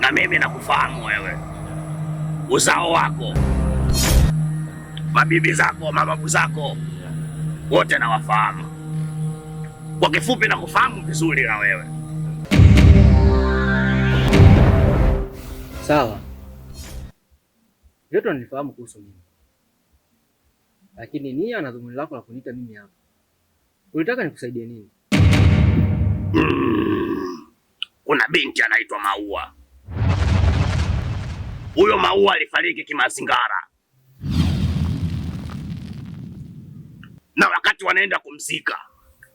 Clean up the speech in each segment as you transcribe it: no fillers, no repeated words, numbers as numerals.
na mimi nakufahamu wewe, uzao wako, mabibi zako, mababu zako wote nawafahamu. Kwa kifupi, nakufahamu vizuri na wewe. Sawa, yote unanifahamu kuhusu mimi, lakini nia na dhumuni lako la kuniita mimi hapa, ulitaka nikusaidie nini? Kuna binti anaitwa Maua. Huyo Maua alifariki kimazingara, na wakati wanaenda kumzika,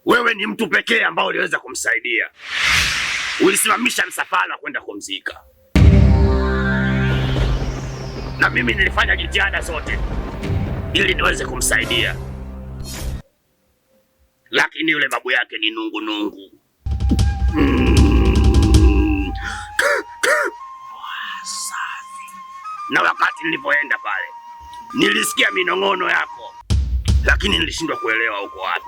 wewe ni mtu pekee ambao uliweza kumsaidia. Ulisimamisha msafara kwenda kumzika, na mimi nilifanya jitihada zote ili niweze kumsaidia, lakini yule babu yake ni nungunungu. Safi. Na wakati nilipoenda pale nilisikia minong'ono yako, lakini nilishindwa kuelewa uko wapi.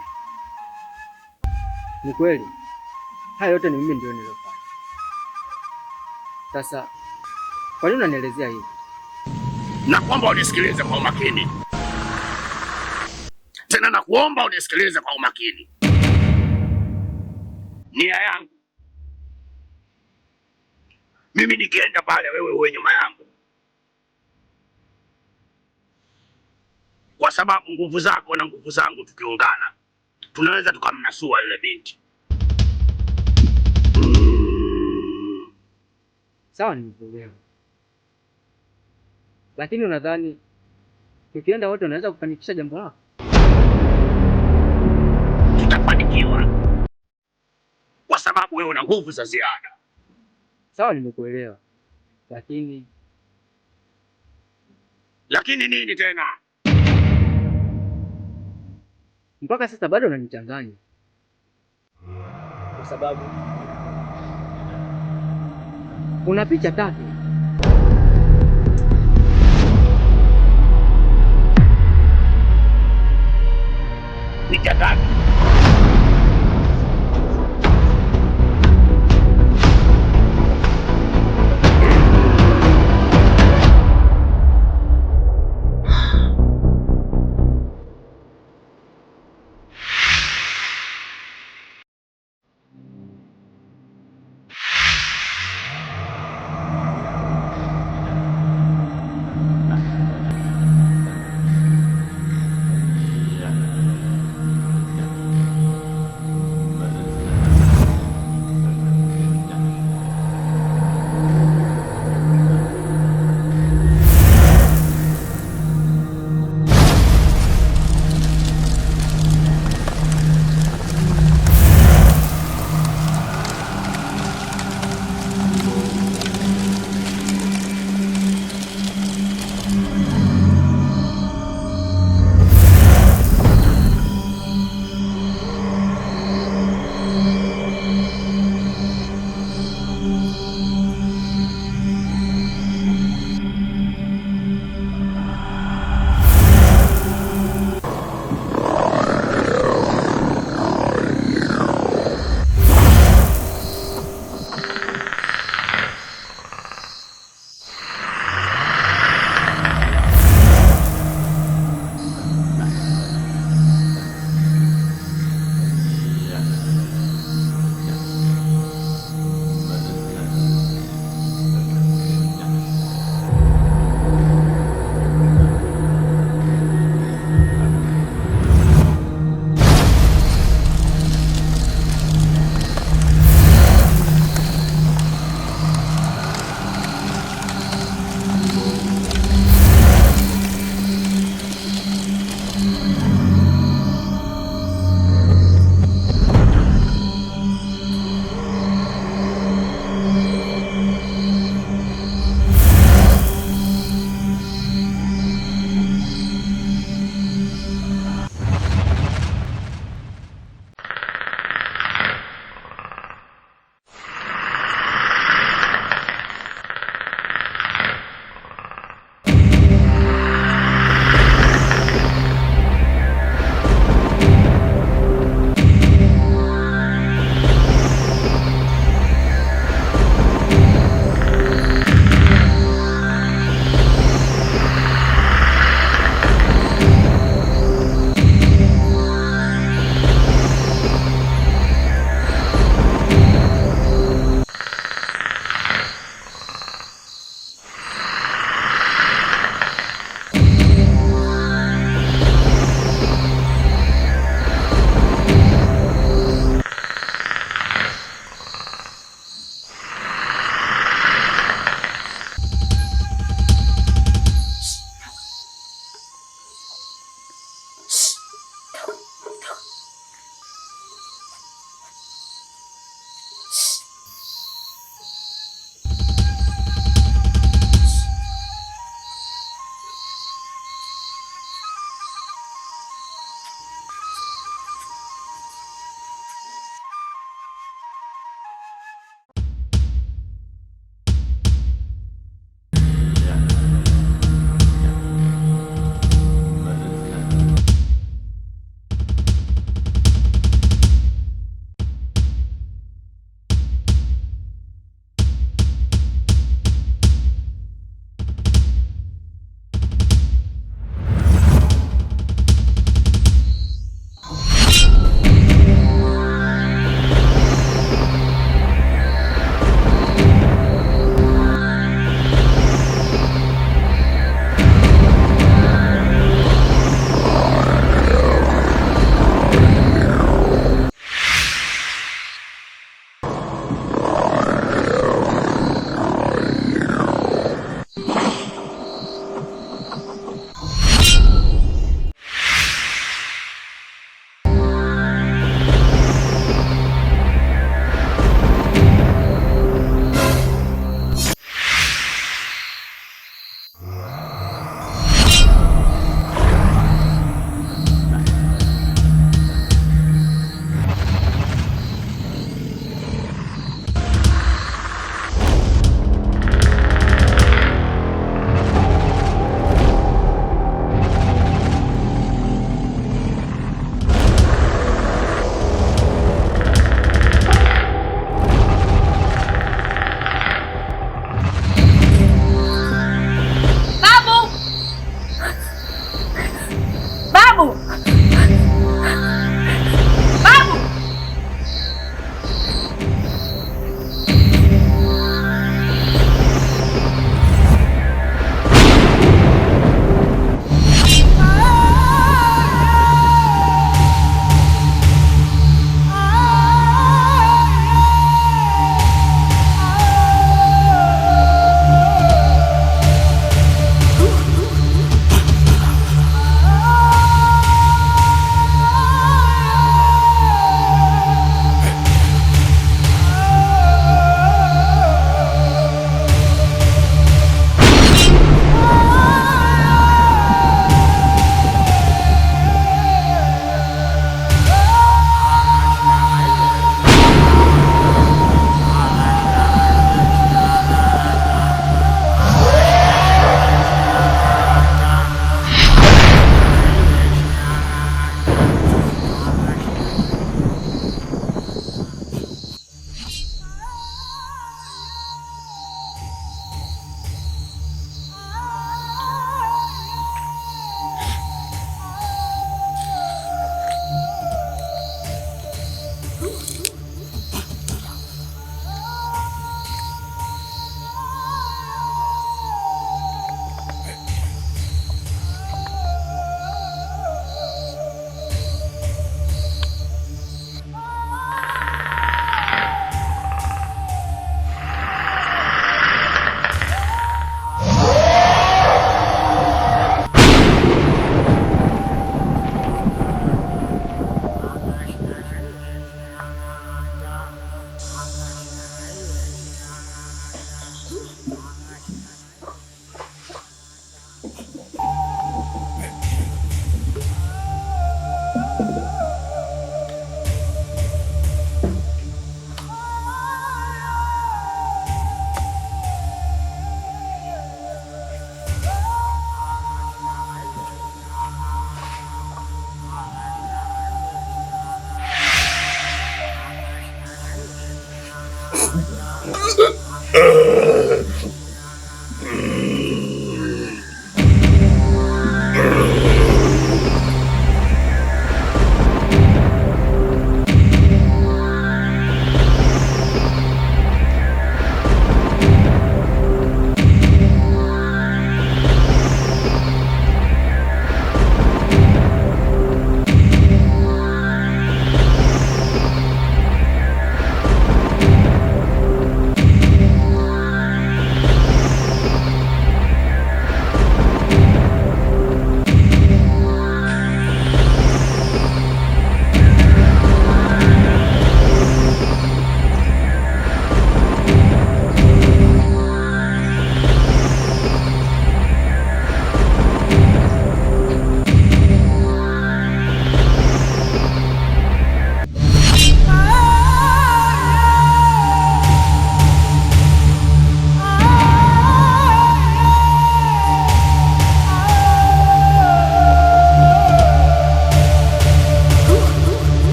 Ni kweli haya yote ni mimi ndio nilofanya. Sasa kwa nini unanielezea hivi? Na kwamba unisikilize kwa umakini tena, na kuomba unisikilize kwa umakini. Nia yangu mimi nikienda pale, wewe uwe nyuma yangu, kwa sababu nguvu zako na nguvu zangu tukiungana tunaweza tukamnasua yule binti. Sawa, nimekuelewa, lakini unadhani tukienda wote unaweza kufanikisha jambo lako? Tutafanikiwa kwa sababu wewe una nguvu za ziada. Sawa, nimekuelewa, lakini nini tena? Mpaka sasa bado unanichanganya, kwa sababu kuna picha tatu. Picha tatu?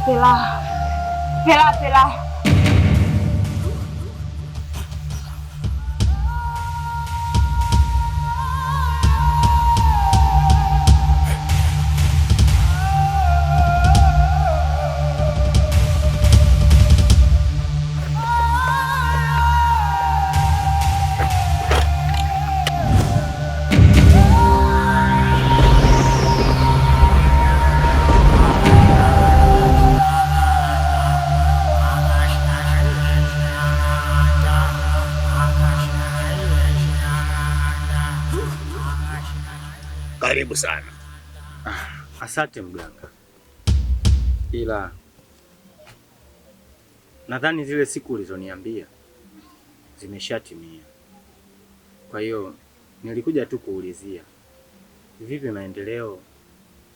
Pela. Karibu sana. Asante mganga, ila nadhani zile siku ulizoniambia zimeshatimia. Kwa hiyo nilikuja tu kuulizia vipi maendeleo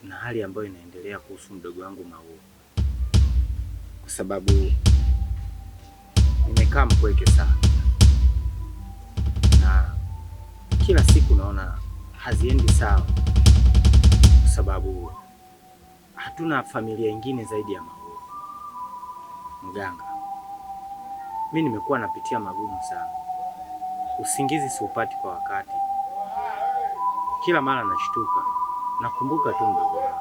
na hali ambayo inaendelea kuhusu mdogo wangu Maua, kwa sababu nimekaa mpweke sana na kila siku naona haziendi sawa, kwa sababu hatuna familia ingine zaidi ya Maua. Mganga, mimi nimekuwa napitia magumu sana, usingizi siupati kwa wakati, kila mara nashtuka nakumbuka tu mdogo wangu.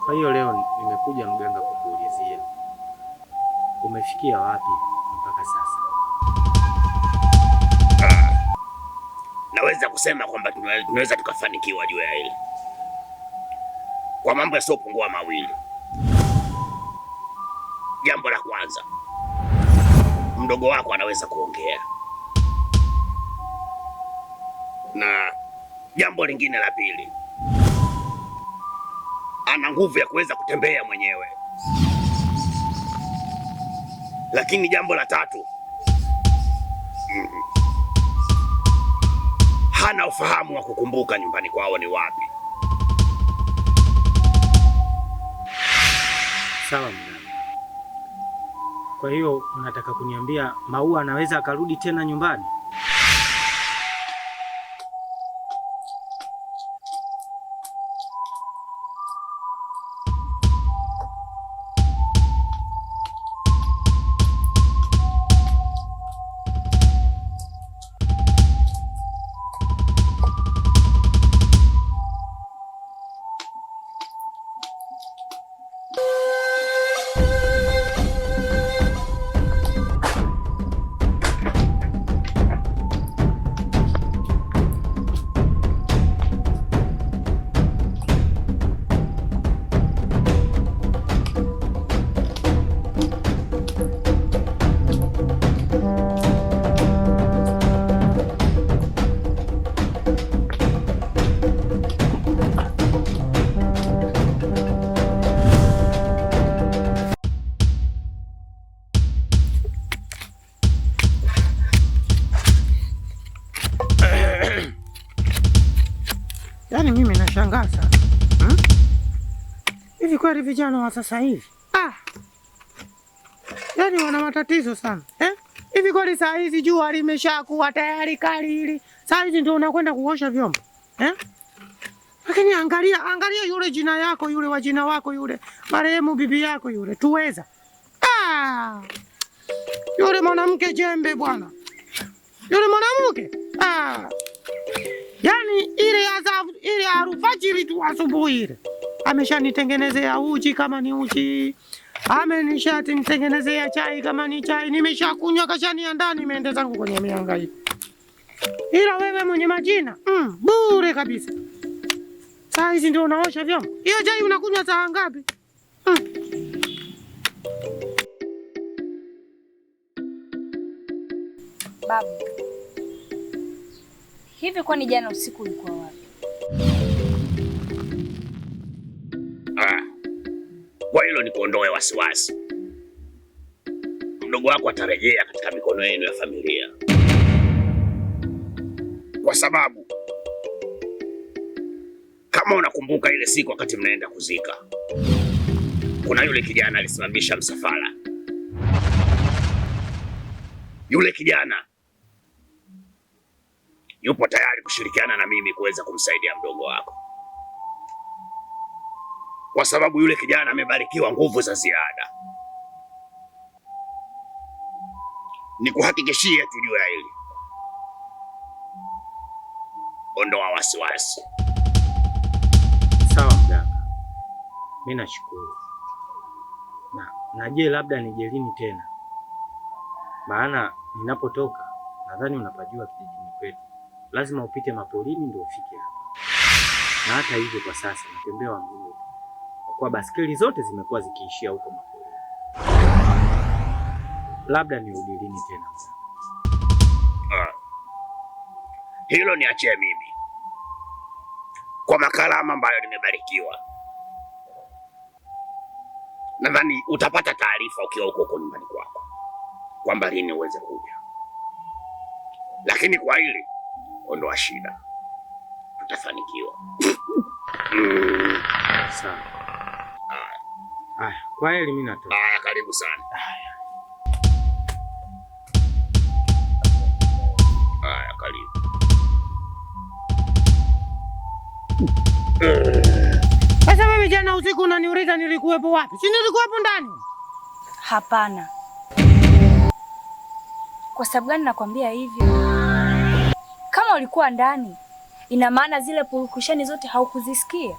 Kwa hiyo leo nimekuja mganga kukuulizia umefikia wapi mpaka sasa. Naweza kusema kwamba tunaweza tukafanikiwa juu ya hili kwa mambo yasiyopungua mawili. Jambo la kwanza, mdogo wako anaweza kuongea, na jambo lingine la pili, ana nguvu ya kuweza kutembea mwenyewe. Lakini jambo la tatu, hana ufahamu wa kukumbuka nyumbani kwao ni wapi. Sawa mganga. Kwa hiyo unataka kuniambia Maua anaweza akarudi tena nyumbani? Yaani mimi nashangaa sana. Hivi kweli vijana wa sasa hivi? Yaani wana matatizo sana. Hivi kweli saa hizi jua limeshakuwa tayari kali hili. Saa hizi ndio unakwenda kuosha vyombo. Lakini angalia yule jina yako yule wa jina wako yule. Marehemu bibi yako yule Tuweza. Yule mwanamke jembe bwana. Yule mwanamke. Yaani ile alfajiri tu asubuhi ile. Ameshanitengenezea uji kama ni uji. Amenishatengenezea chai kama ni chai. Nimeshakunywa kashaniandaa nimeenda zangu kwenye mihangaiko. Ila wewe mwenye majina, bure kabisa. Saa hizi ndio unaosha vyombo. Hiyo chai unakunywa saa ngapi? Babu, hivi kwani jana usiku ulikuwa wapi? Kwa hilo nikuondoe wasiwasi. Mdogo wako atarejea katika mikono yenu ya familia, kwa sababu kama unakumbuka ile siku wakati mnaenda kuzika, kuna yule kijana alisimamisha msafara. Yule kijana yupo tayari kushirikiana na mimi kuweza kumsaidia mdogo wako, kwa sababu yule kijana amebarikiwa nguvu za ziada. Nikuhakikishie tu juu ya hili, ondoa wasiwasi. Sawa mganga, mimi nashukuru. Na je, labda nije lini tena? Maana ninapotoka nadhani unapajua kijijini kwetu, lazima upite mapolini ndio ufike hapa. Na hata hivyo kwa sasa natembea wa mguu, kwa kuwa baskeli zote zimekuwa zikiishia huko mapolini. Labda nirudi lini tena? Hilo niachie mimi, kwa makalama ambayo nimebarikiwa. Nadhani utapata taarifa ukiwa huko nyumbani kwako kwamba lini uweze kuja, lakini kwa hili ondoa shida, tutafanikiwa. Sawa. Kwa hili mimi natoka. Karibu sana. Karibu. Sasa wewe jana usiku unaniuliza nilikuwepo wapi? Si nilikuwepo ndani? Hapana. Kwa sababu gani nakwambia hivyo? Kama ulikuwa ndani, ina maana zile purukushani zote haukuzisikia.